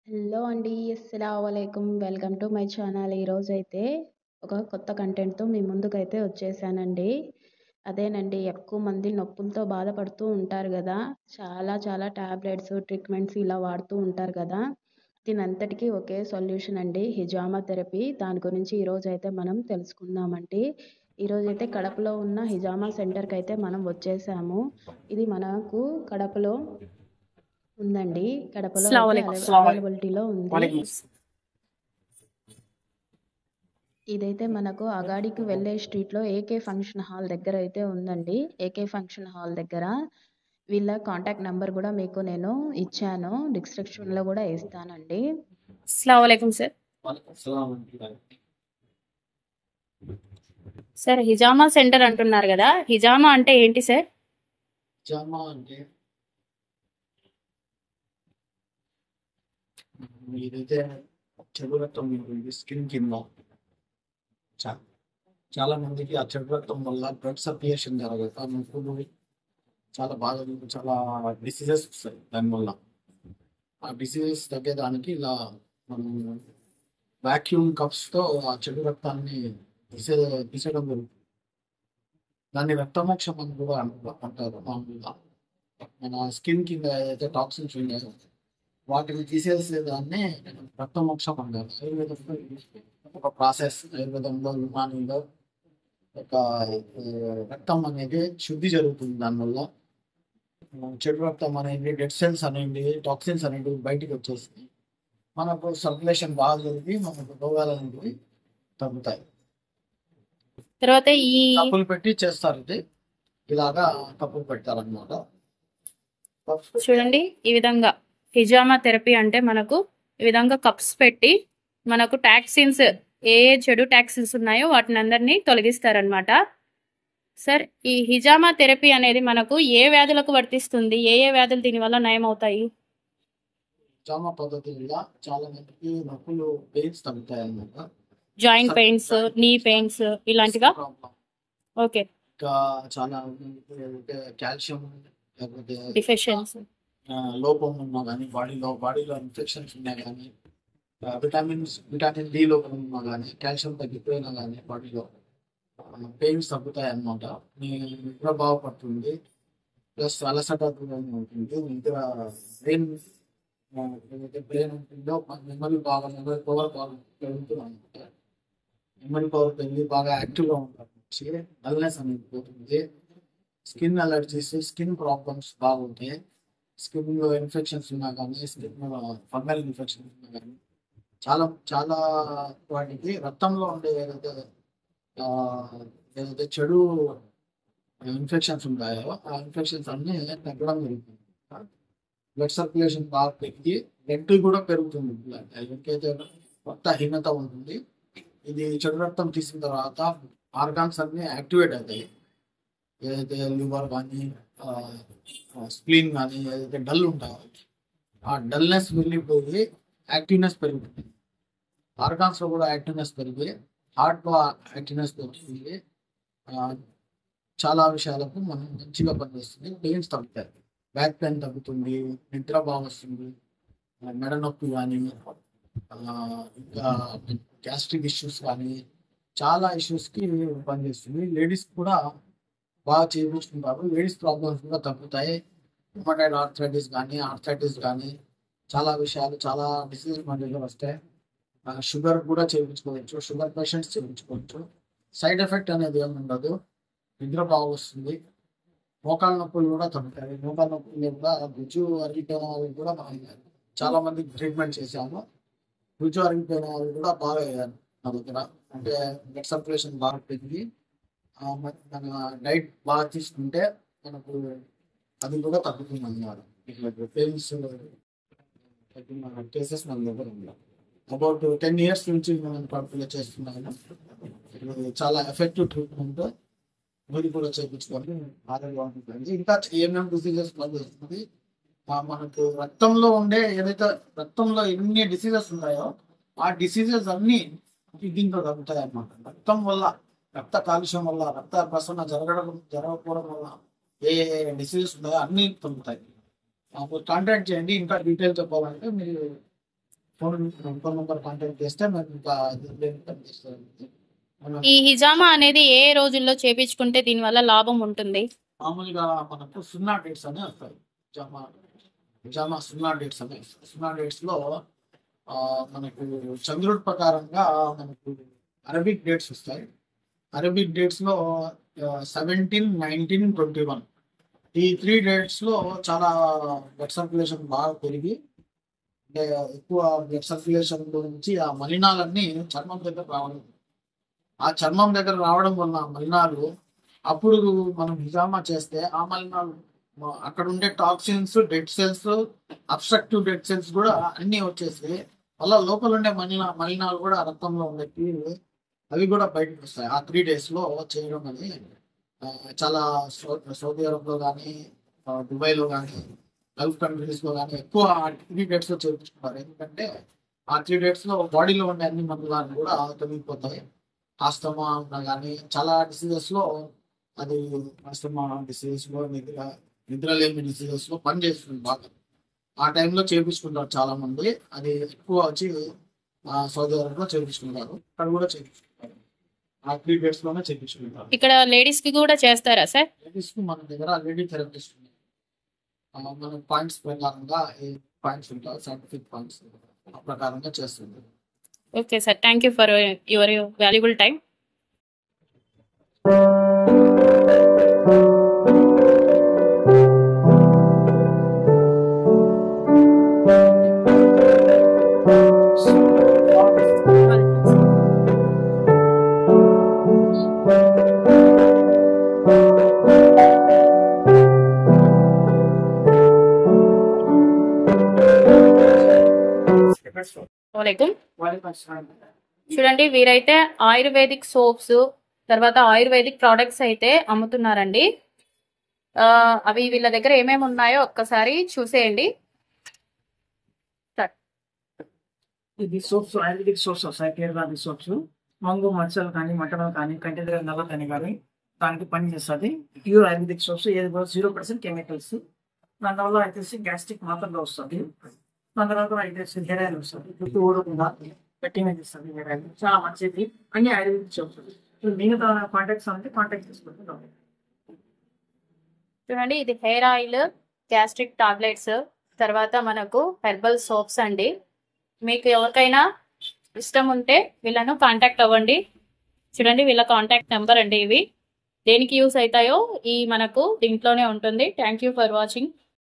Hello అండి. అస్సలాముఅలైకుం. Welcome to my channel. ఈరోజైతే ఒక కొత్త కంటెంట్‌తో మీ ముందుకైతే వచ్చేసానండి. అదేనండి, ఎక్కువ మంది నొప్పులతో బాధపడుతూ ఉంటారు గదా! చాలా టాబ్లెట్స్, ట్రీట్మెంట్స్ ఇలా వాడుతూ ఉంటారు గదా! దీనంతటికీ ఒకే సొల్యూషన్ అండి, హిజామా థెరపీ. దాని గురించి ఈరోజైతే మనం తెలుసుకుందామండి. ఈరోజైతే కడపలో ఉన్న హిజామా సెంటర్‌కైతే మనం వచ్చేసాము. ఇది మనకు కడపలో ఉందండి. కడపలో అయితే అస్సలాముఅలైకుం. అవైలబిలిటీలో ఉంది. ఇదైతే మనకు అగాడికి వెళ్ళే స్ట్రీట్లో ఏకే ఫంక్షన్ హాల్ దగ్గర అయితే ఉందండి. ఏకే ఫంక్షన్ హాల్ దగ్గర. వీళ్ళ కాంటాక్ట్ నెంబర్ కూడా మీకు నేను ఇచ్చాను. డిస్క్రిప్షన్లో కూడా ఇస్తానండి. అస్సలాముఅలైకుం సార్. సార్, హిజామా సెంటర్ అంటున్నారు కదా, హిజామా అంటే ఏంటి సార్? హిజామా అంటే ఏదైతే చెడు రక్తం ఉంటుంది స్కిన్ కింద చాలా మందికి ఆ చెడు రక్తం వల్ల బ్లడ్ సర్క్యులేషన్ జరగదు. ఆ నొప్పులు చాలా బాగా చాలా డిసీజెస్ వస్తాయి దానివల్ల. ఆ డిసీజెస్ తగ్గేదానికి ఇలా మనం వాక్యూమ్ కప్స్తో ఆ చెడు రక్తాన్ని తీసేయడం జరుగుతుంది. దాన్ని రక్తమోక్షం అని కూడా అంటారు మామూలుగా. మన స్కిన్ కింద ఏదైతే టాక్సిన్స్ ఉన్నాయో వాటిని తీసేసేదాన్ని రక్తమోక్షం అంటారు. ఆయుర్వేదంలో ఒక ప్రాసెస్. ఆయుర్వేదంలో యునానీలో ఒక రక్తం అనేది శుద్ధి జరుగుతుంది. దానివల్ల చెడు రక్తం అనేది, డెడ్ సెల్స్ అనేవి, టాక్సిన్స్ అనేవి బయటికి వచ్చేసి మనకు సర్క్యులేషన్ బాగా జరిగి మనకు రోగాలు అనేవి తగ్గుతాయి. తర్వాత ఈ కప్పులు పెట్టి చేస్తారు. ఇది ఇలాగా కప్పులు పెడతారనమాట. చూడండి, ఈ విధంగా హిజామా థెరపీ అంటే మనకు ఈ విధంగా కప్స్ పెట్టి మనకు టాక్సిన్స్, ఏ చెడు టాక్సిన్స్ ఉన్నాయో వాటిని అందరినీ తొలగిస్తారనమాట. సార్, ఈ హిజామా థెరపీ అనేది మనకు ఏ వ్యాధులకు వర్తిస్తుంది? ఏ వ్యాధులు దీనివల్ల నయం అవుతాయి? హిజామా పద్ధతి వల్ల చాలా మందికి నొప్పులు, పెయిన్స్ తగ్గుతాయి అన్నమాట. జాయింట్ పెయిన్స్, నీ పెయిన్స్ ఇలాంటిగా. ఓకే. ఇంకా చాలా కాల్షియం లేకపోతే డిఫిషియన్సీ లోపం ఉన్నా కానీ, బాడీలో ఇన్ఫెక్షన్స్ ఉన్నా కానీ, విటమిన్ డి లోపం ఉన్నా కానీ, కాల్షియం తగ్గిపోయినా కానీ బాడీలో పెయిన్స్ తగ్గుతాయి అన్నమాట. నిద్ర బాగుపడుతుంది. ప్లస్ అలసట దూరంగా ఉంటుంది. నిద్ర బ్రెయిన్ ఉంటుందో మెమరీ పవర్ బాగా పెరుగుతుంది అనమాట. మెమరీ పవర్ పెరిగి బాగా యాక్టివ్గా ఉంటారు. డల్నెస్ అనేది పోతుంది. స్కిన్ అలర్జీస్, స్కిన్ ప్రాబ్లమ్స్ బాగుంటాయి. స్కిన్లో ఇన్ఫెక్షన్స్ ఉన్నా కానీ, స్కిన్ ఫంగల్ ఇన్ఫెక్షన్స్ ఉన్నా కానీ, చాలా చాలా వాటికి రక్తంలో ఉండే ఏదైతే చెడు ఇన్ఫెక్షన్స్ ఉంటాయో ఆ ఇన్ఫెక్షన్స్ అన్నీ తగ్గడం జరుగుతుంది. బ్లడ్ సర్క్యులేషన్ బాగా పెరిగి బ్లడ్ కూడా పెరుగుతుంది. ఎవరికైతే రక్తహీనత ఉంటుంది, ఇది చెడు రక్తం తీసిన తర్వాత ఆర్గాన్స్ అన్ని యాక్టివేట్ అవుతాయి. ఏదైతే లివర్ కానీ, స్ప్లీన్ కానీ ఏదైతే డల్ ఉంటాయో ఆ డల్నెస్ వెళ్ళిపోయి యాక్టివ్నెస్ పెరుగుతుంది. ఆర్గాన్స్లో కూడా యాక్టివ్నెస్ పెరిగి హార్ట్లో యాక్టివ్నెస్ పెరుగుతుంది. చాలా విషయాలకు మనం మంచిగా పనిచేస్తుంది. పెయిన్స్ తగ్గుతాయి. బ్యాక్ పెయిన్ తగ్గుతుంది. నిద్ర బాగా వస్తుంది. మెడ నొప్పి కానీ, ఇంకా గ్యాస్ట్రిక్ ఇష్యూస్ కానీ చాలా ఇష్యూస్కి పనిచేస్తుంది. లేడీస్ కూడా బాగా చేయించుకుంటారు. లేడీస్ ప్రాబ్లమ్స్ కూడా తగ్గుతాయి. రుమటాయిడ్ ఆర్థరైటిస్ కానీ చాలా విషయాలు, చాలా డిసీజెస్ మన దగ్గర వస్తాయి. షుగర్ కూడా చేయించుకోవచ్చు. షుగర్ పేషెంట్స్ చేయించుకోవచ్చు. సైడ్ ఎఫెక్ట్ అనేది ఏమి ఉండదు. నిద్ర బాగా వస్తుంది. మోకాళ్ళ నొప్పులు కూడా తగ్గుతాయి. మోకాళ్ళ నొప్పులు కూడా గుజ్జు అరిగిపోయిన వాళ్ళు కూడా చాలా మందికి ట్రీట్మెంట్ చేశాము. గుజ్జు అరిగిపోయిన వాళ్ళు కూడా బాగా అయ్యారు నా దగ్గర. అంటే బ్లడ్ సర్క్యులేషన్ బాగా పెరిగి మన డైట్ బాగా తీసుకుంటే మనకు అది కూడా తగ్గుతుంది అన్నారు. పెయిన్స్ తగ్గిన కేసెస్ మన దగ్గర ఉన్నాయి. అబౌట్ 10 years నుంచి మనం పడుపులో చేస్తున్నాము. చాలా ఎఫెక్టివ్ ట్రీట్మెంట్. మీరు కూడా చేయించుకొని ఆరోగ్యంగా ఉంటుంది. ఇంకా ఏమేమి డిసీజెస్ వస్తుంది, మనకు రక్తంలో ఉండే ఏదైతే రక్తంలో ఎన్ని డిసీజెస్ ఉన్నాయో ఆ డిసీజెస్ అన్నీ దీంట్లో తగ్గుతాయి అన్నమాట. రక్తం వల్ల, రక్త కాలుష్యం వల్ల, రక్త ప్రసరణ జరగకపోవడం వల్ల ఏ డిసీజెస్ ఉన్నాయో అన్నీ తగ్గుతాయి. కాంటాక్ట్ చేయండి. ఇంకా డీటెయిల్ చెప్పాలంటే మీరు ఫోన్ నెంబర్ కాంటాక్ట్ చేస్తే మేము ఇంకా చేస్తామండి. ఈ హిజామా అనేది ఏ రోజుల్లో చేపించుకుంటే దీనివల్ల లాభం ఉంటుంది? మామూలుగా మనకు 0 డేట్స్ అని వస్తాయి. జామా జామా 0 డేట్స్ అని. 0 డేట్స్ లో మనకు చంద్రుడి ప్రకారంగా మనకు అరబిక్ డేట్స్ వస్తాయి. అరబిక్ డేట్స్ లో 17, 19, 21 ఈ 3 డేట్స్ లో చాలా బ్లడ్ సర్క్యులేషన్ బాగా పెరిగి, అంటే ఎక్కువ బ్లడ్ సర్క్యులేషన్ గురించి ఆ మలినాలన్నీ చర్మం దగ్గర రావడం, ఆ చర్మం దగ్గర రావడం వల్ల మలినాలు అప్పుడు మనం హిజామా చేస్తే ఆ మలినాలు అక్కడ ఉండే toxins, dead cells, obstructive dead cells కూడా అన్నీ వచ్చేసి మళ్ళీ లోపల ఉండే మలినాలు కూడా రక్తంలో ఉండేవి అవి కూడా బయటకు వస్తాయి. ఆ 3 days లో చేయడం అని చాలా సౌదీ అరబ్లో కానీ, దుబాయ్లో కానీ, గల్ఫ్ కంట్రీస్లో కానీ ఎక్కువ 3 days లో చేయించుకుంటారు. ఎందుకంటే ఆ 3 days లో బాడీలో ఉండే అన్ని మలినాలు కూడా తొలగిపోతాయి. ఆస్తమా ఉన్నా కానీ చాలా డిసీజెస్ లో అది ఆస్తమా డిసీజెస్ లో నిద్రలేమి డిసీజెస్ లో పనిచేస్తుంది బాగా. ఆ టైంలో చేయించుకుంటారు చాలా మంది. అది ఎక్కువ వచ్చి సౌదీ అరేబియాలో చేయించుకుంటారు, ఇక్కడ కూడా చేయించుకుంటారు. ఆ 3 days లోనే చేయించుకుంటారు. ఇక్కడ లేడీస్ కి కూడా చేస్తారా సార్? లేడీస్ కు మన దగ్గర లేడీ థెరపిస్ట్ ఉంది. మన పాయింట్స్ ప్రకారంగా ఏ పాయింట్స్ ఉంటాయి, సైంటిఫిక్ పాయింట్స్ ఆ ప్రకారంగా చేస్తుంది. Okay sir, thank you for your valuable time. చూడండి, వీరైతే ఆయుర్వేదిక్ సోప్స్, తర్వాత ఆయుర్వేదిక్ ప్రోడక్ట్స్ అయితే అమ్ముతున్నారండి. అవి వీళ్ళ దగ్గర ఏమేమి ఉన్నాయో ఒక్కసారి చూసేయండి. ఇది సోప్స్, ఆయుర్వేదిక్ సోప్స్ వస్తాయి. కేరళ సోప్స్ మంగు మచ్చలు కానీ, మటన్ కానీ, కంటి దగ్గర నల్లదని కానీ దానికి పని చేస్తుంది. ప్యూర్ ఆయుర్వేదిక్ సోప్స్, ఏది 0% కెమికల్స్. దాని వల్ల అయితే గ్యాస్ట్రిక్ మాత్రలో వస్తుంది. దాని తర్వాత అయితే హెయిర్ ఆయిల్ వస్తుంది, జుట్టు ఊరకుండా గట్టిగా చేస్తుంది. హెయిర్ ఆయిల్ చాలా మంచిది. అన్ని ఆయుర్వేదిక్ సోప్స్. మిగతా కాంటాక్ట్స్ అంటే కాంటాక్ట్ చేసుకుంటాం. చూడండి, ఇది హెయిర్ ఆయిల్, గ్యాస్ట్రిక్ టాబ్లెట్స్, తర్వాత మనకు హెర్బల్ సోప్స్ అండి. మీకు ఎవరికైనా ఇష్టం ఉంటే వీళ్ళను కాంటాక్ట్ అవ్వండి. చూడండి, వీళ్ళ కాంటాక్ట్ నెంబర్ అండి ఇవి. దేనికి యూస్ అవుతాయో ఈ మనకు దీంట్లోనే ఉంటుంది. Thank you for watching.